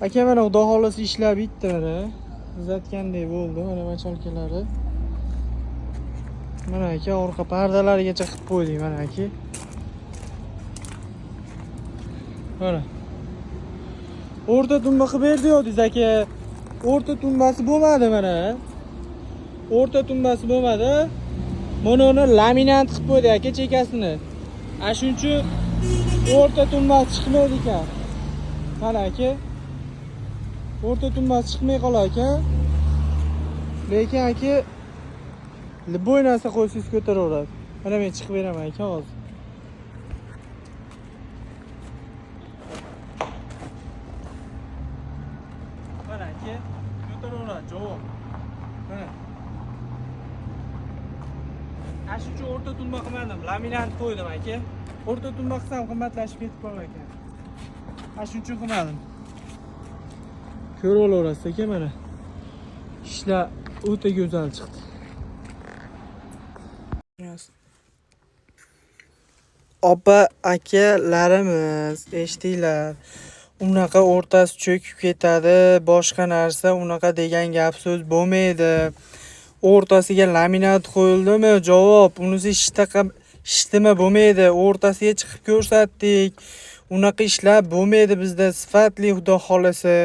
Aka mana xudo xolasi ishlab bitdi mana. Tuzatgandek bo'ldi mana machalkalari. Mana aka orqa pardalarigacha qilib qo'ydik mana aka. Mana. O'rta tumba qilib berdi-yodingiz aka. O'rta tumbasi bo'lmadi mana. O'rta tumbasi bo'lmadi. Mana uni laminat qilib qo'ydi aka chekasini. Shuning uchun o'rta tumbasi chiqmaydi ekan. Mana aka. O'rta tumbasi chiqmay qolar ekan. Lekin aka liboy narsa qo'ysangiz ko'taraveradi. Mana men chiqib beraman aka hozir. Mana aka ko'taraveradi javob. Mana. Shuning uchun o'rta tumba qilmadim. Laminat qo'ydim aka. O'rta tumba qilsam qimmatlashib ketib qolar ekan. Shuning uchun qilmadim. Ko'rib olaverasiz aka mana. Ishlar o'ta go'zal chiqdi. Opa akalarimiz eshitinglar. Unaqa o'rtasi cho'kib ketadi, boshqa narsa unaqa degan gap so'z bo'lmaydi. O'rtasiga laminat qo'yildimi? Javob. Unisi ishdimi bo'lmaydi. O'rtasiga chiqib ko'rsatdik. Unaqa ishlar bo'lmaydi bizda sifatli xudo xolasa.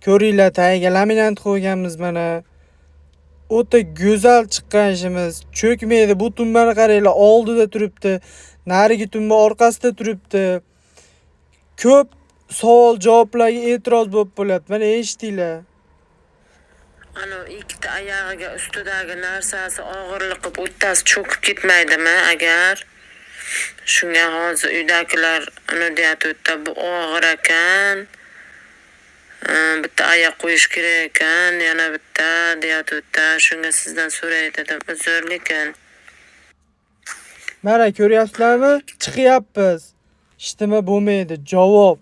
Ko'ringlar, tagiga laminat qo'yganmiz mana. O'ta go'zal chiqqan ishimiz. Cho'kmaydi. Bu tumbani qaranglar, oldida turibdi. Narigi tumba orqasida turibdi. Ko'p savol javoblarga e'tiroz bo'lib qolyapti. Mana eshitinglar. Ana ikkita oyog'iga ustidagi narsasi og'irlik qilib o'ttasi cho'kib ketmaydimi agar? Shunga hozir uydagilar uni deyatdi, bu og'ir ekan. Bitta oyoq qo'yish kerak ekan, yana bitta deyatdi. Shunga sizdan so'ray dedim. Uzr lekin. Mana ko'ryapsizlarmi? Chiqyapmiz. Ishdimi bo'lmaydi. Javob.